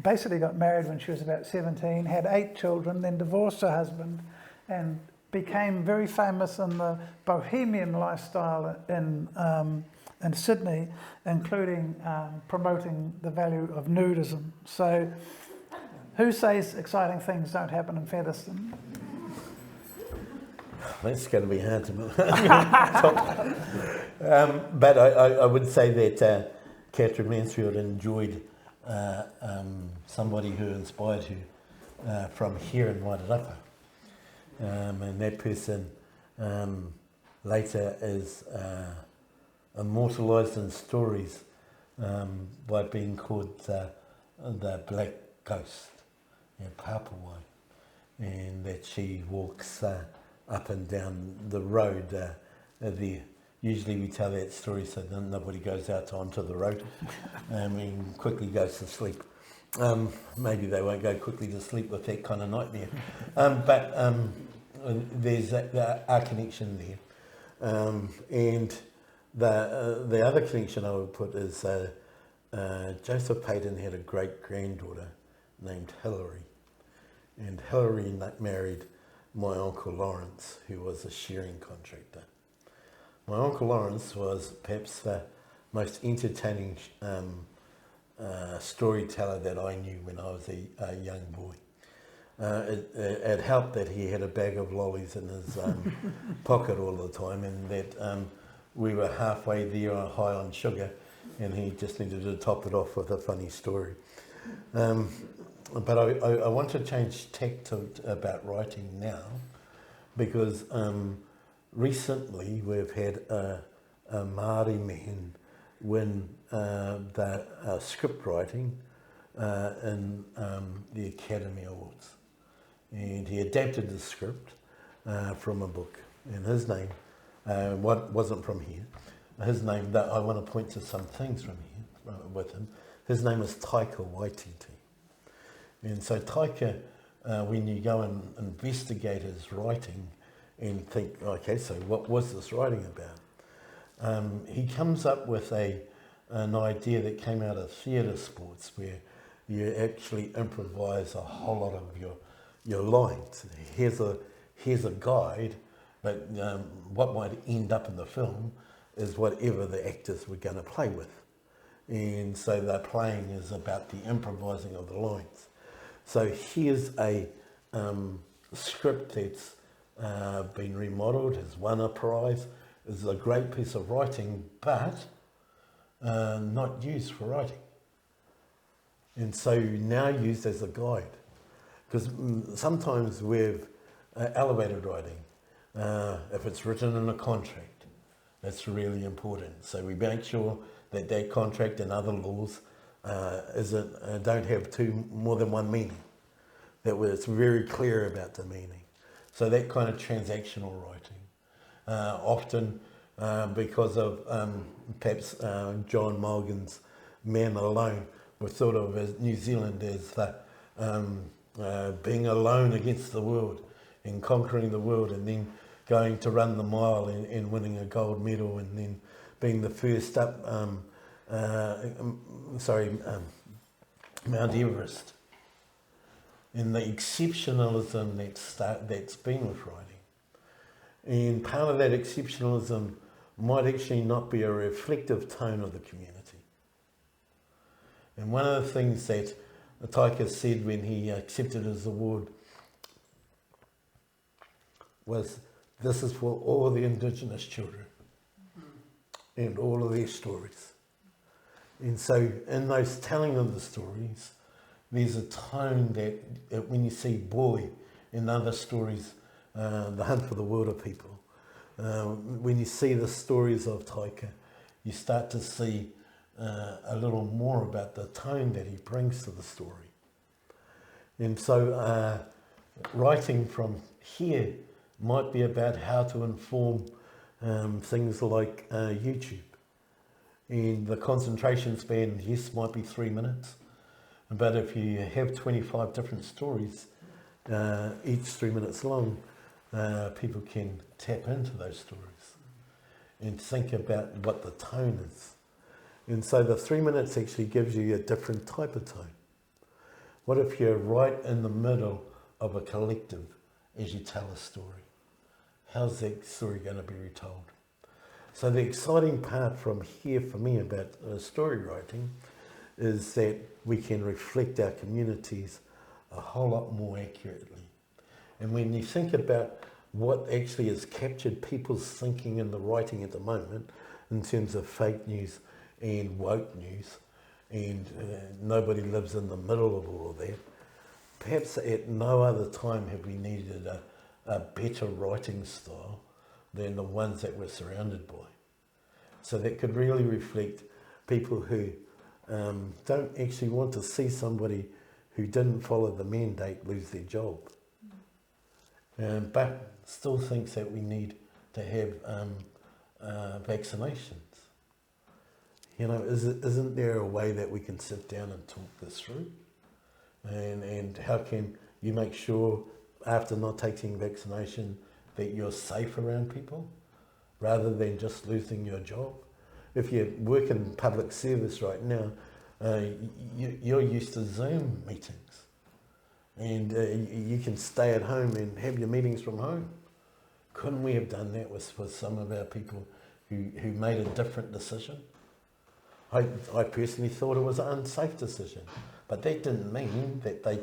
basically got married when she was about 17, had 8 children, then divorced her husband, and became very famous in the bohemian lifestyle in Sydney, including promoting the value of nudism. So, who says exciting things don't happen in Featherston? That's going to be hard to believe. But I would say that Catherine Mansfield enjoyed somebody who inspired her from here in Wairarapa. And that person later is immortalised in stories by being called the Black Ghost, Papawai, and that she walks up and down the road there. Usually we tell that story so that nobody goes out onto the road and quickly goes to sleep. Maybe they won't go quickly to sleep with that kind of nightmare. But there's our connection there. And the other connection I would put is Joseph Payton had a great-granddaughter named Hilary. And Hilary married my Uncle Lawrence, who was a shearing contractor. My Uncle Lawrence was perhaps the most entertaining storyteller that I knew when I was a young boy. It helped that he had a bag of lollies in his pocket all the time, and that we were halfway there high on sugar, and he just needed to top it off with a funny story. but I want to change tack to about writing now, because recently we've had a Māori man win the script writing in the Academy Awards. And he adapted the script from a book. And his name wasn't from here. His name, that I want to point to some things from here with him. His name is Taika Waititi. And so Taika, when you go and investigate his writing and think, okay, so what was this writing about? He comes up with an idea that came out of theatre sports, where you actually improvise a whole lot of your lines. Here's a guide, but what might end up in the film is whatever the actors were going to play with. And so the playing is about the improvising of the lines. So here's a script that's been remodelled, has won a prize, is a great piece of writing, but not used for writing. And so now used as a guide. Because sometimes with elevated writing, if it's written in a contract, that's really important. So we make sure that that contract and other laws don't have more than one meaning. That it's very clear about the meaning. So that kind of transactional writing, often because of perhaps John Mulgan's Man Alone, was thought of as New Zealand as being alone against the world and conquering the world, and then going to run the mile and winning a gold medal, and then being the first up, Mount Everest. And the exceptionalism that's been with writing. And part of that exceptionalism might actually not be a reflective tone of the community. And one of the things that Taika said when he accepted his award was, this is for all the Indigenous children and all of their stories. And so in those telling of the stories, there's a tone that when you see Boy in other stories, The Hunt for the Wilder People, when you see the stories of Taika, you start to see a little more about the tone that he brings to the story. And so writing from here might be about how to inform things like YouTube. And the concentration span, yes, might be 3 minutes. But if you have 25 different stories, each 3 minutes long, people can tap into those stories and think about what the tone is. And so the 3 minutes actually gives you a different type of tone. What if you're right in the middle of a collective as you tell a story? How's that story going to be retold? So the exciting part from here for me about story writing is that we can reflect our communities a whole lot more accurately. And when you think about what actually has captured people's thinking in the writing at the moment, in terms of fake news and woke news, and nobody lives in the middle of all of that, perhaps at no other time have we needed a better writing style than the ones that we're surrounded by. So that could really reflect people who don't actually want to see somebody who didn't follow the mandate lose their job, but still thinks that we need to have vaccinations. You know, isn't there a way that we can sit down and talk this through? And how can you make sure after not taking vaccination that you're safe around people rather than just losing your job? If you work in public service right now, you're used to Zoom meetings, and you can stay at home and have your meetings from home. Couldn't we have done that with some of our people who made a different decision? I personally thought it was an unsafe decision, but that didn't mean that they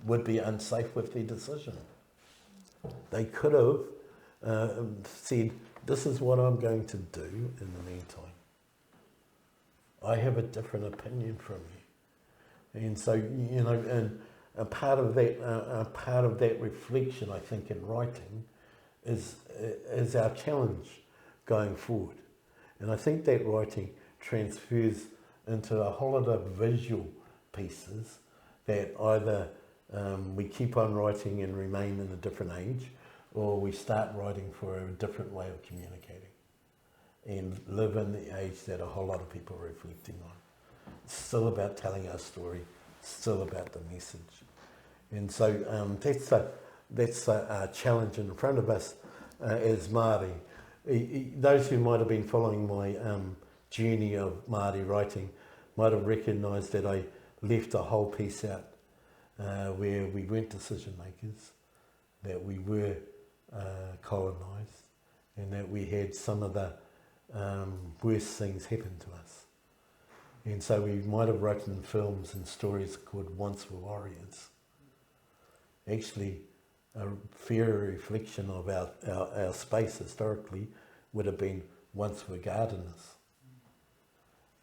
would be unsafe with their decision. They could have said, this is what I'm going to do in the meantime. I have a different opinion from you. And so, you know, and And part of that reflection, I think, in writing is our challenge going forward. And I think that writing transfers into a whole lot of visual pieces that either we keep on writing and remain in a different age, or we start writing for a different way of communicating and live in the age that a whole lot of people are reflecting on. It's still about telling our story, still about the message. And so that's a challenge in front of us as Māori. Those who might have been following my journey of Māori writing might have recognised that I left a whole piece out where we weren't decision makers, that we were colonised, and that we had some of the worst things happen to us. And so we might have written films and stories called Once Were Warriors. Actually, a fairer reflection of our space historically would have been Once Were Gardeners.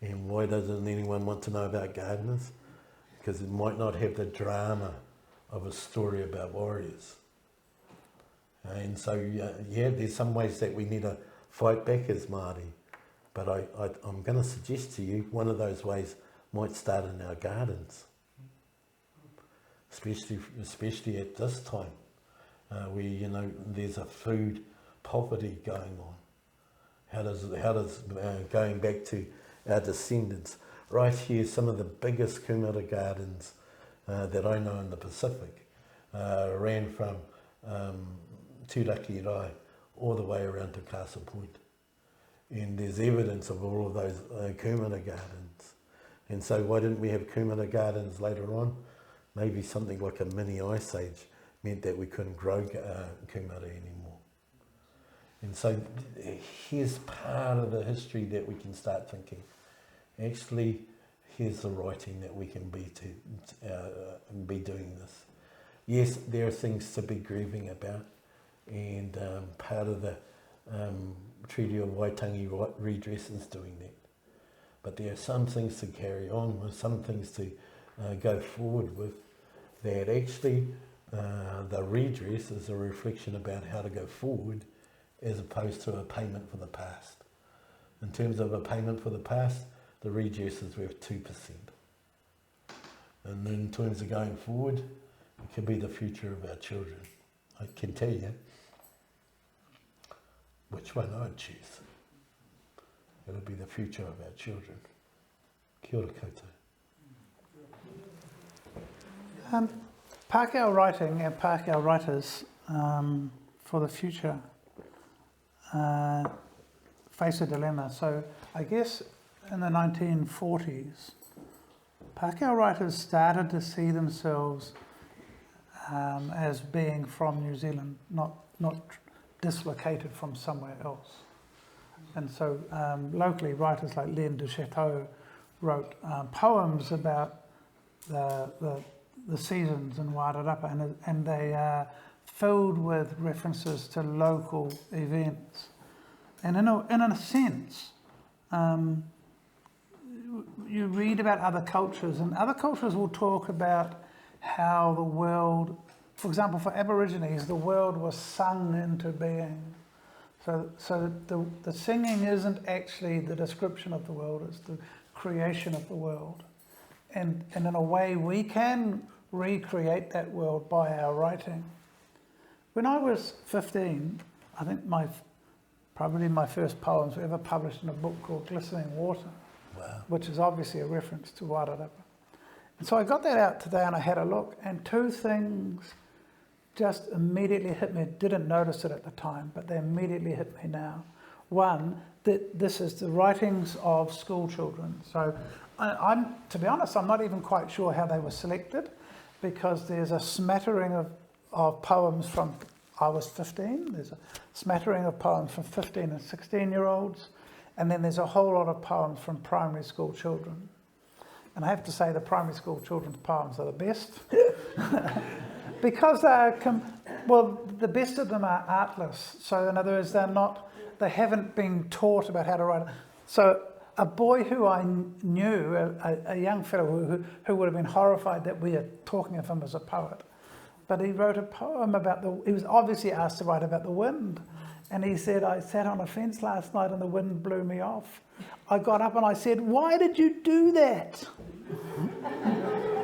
And why doesn't anyone want to know about gardeners? Because it might not have the drama of a story about warriors. And so, yeah, there's some ways that we need to fight back as Māori. But I'm going to suggest to you one of those ways might start in our gardens, especially at this time, where there's a food poverty going on. How does going back to our descendants? Right here, some of the biggest kumara gardens that I know in the Pacific ran from Tūraki Rai all the way around to Castle Point. And there's evidence of all of those kumara gardens. And so why didn't we have kumara gardens later on? Maybe something like a mini ice age meant that we couldn't grow kumara anymore. And so here's part of the history that we can start thinking. Actually, here's the writing that we can be doing this. Yes, there are things to be grieving about, and part of the Treaty of Waitangi redress is doing that. But there are some things to carry on with, some things to go forward with, that actually the redress is a reflection about how to go forward as opposed to a payment for the past. In terms of a payment for the past, the redress is worth 2%. And in terms of going forward, it could be the future of our children. I can tell you which one I'd choose. It'll be the future of our children. Kia ora koutou. Pākehā writing and Pākehā writers for the future face a dilemma. So I guess in the 1940s, Pākehā writers started to see themselves as being from New Zealand, not dislocated from somewhere else. And so locally, writers like Len de Chateau wrote poems about the seasons in Wairarapa, and they are filled with references to local events. And in a sense, you read about other cultures, and other cultures will talk about how the world, for example, for Aborigines, the world was sung into being. So the singing isn't actually the description of the world, it's the creation of the world. And in a way, we can recreate that world by our writing. When I was 15, I think probably my first poems were ever published in a book called Glistening Water, wow, which is obviously a reference to Wairarapa. And so I got that out today and I had a look, and two things just immediately hit me. Didn't notice it at the time, but they immediately hit me now. One, that this is the writings of school children. So I'm, to be honest, I'm not even quite sure how they were selected, because there's a smattering of poems from, I was 15, there's a smattering of poems from 15 and 16-year-olds, and then there's a whole lot of poems from primary school children. And I have to say the primary school children's poems are the best. Because the best of them are artless. So in other words, they haven't been taught about how to write. So a boy who I knew, a young fellow who would have been horrified that we are talking of him as a poet, but he wrote a poem about he was obviously asked to write about the wind, and he said, I sat on a fence last night and the wind blew me off. I got up and I said, why did you do that?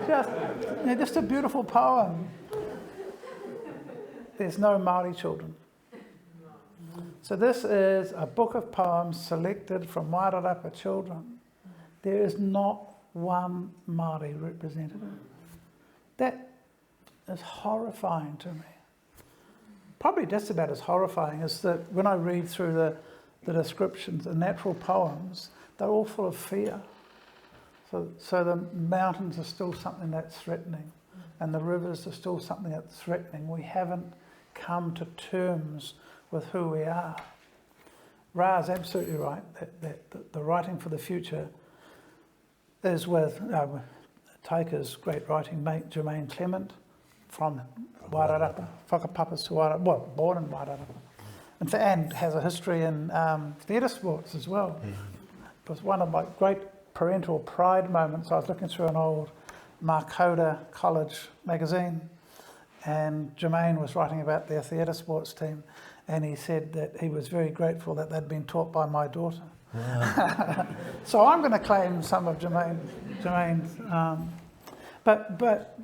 Just a beautiful poem. There's no Māori children. So this is a book of poems selected from Wairarapa children. There is not one Māori representative. That is horrifying to me. Probably just about as horrifying as that when I read through the descriptions, the natural poems, they're all full of fear. So the mountains are still something that's threatening, and the rivers are still something that's threatening. We haven't come to terms with who we are. Ra is absolutely right that the writing for the future is with Taika's great writing mate Jermaine Clement from Wairarapa, whakapapas to Wairarapa, well, born in Wairarapa, and has a history in theatre sports as well. It was one of my great parental pride moments. I was looking through an old Marcoda College magazine, and Jermaine was writing about their theatre sports team, and he said that he was very grateful that they'd been taught by my daughter. Wow. So I'm going to claim some of Jermaine's, but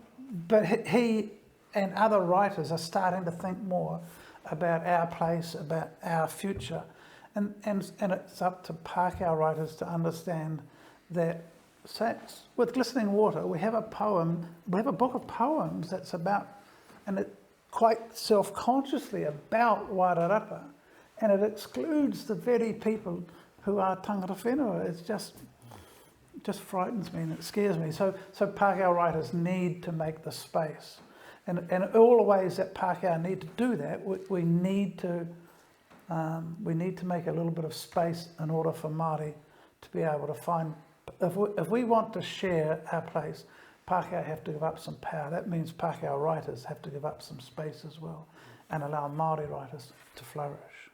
he and other writers are starting to think more about our place, about our future, and it's up to Pākehā writers to understand that with Glistening Water we have a book of poems that's about, and it quite self-consciously about Wairarapa, and it excludes the very people who are tangata whenua. It just frightens me and it scares me. So Pākehā writers need to make the space, and all the ways that Pākehā need to do that, we need to make a little bit of space in order for Māori to be able to find. If we want to share our place, Pākehā have to give up some power. That means Pākehā writers have to give up some space as well and allow Māori writers to flourish.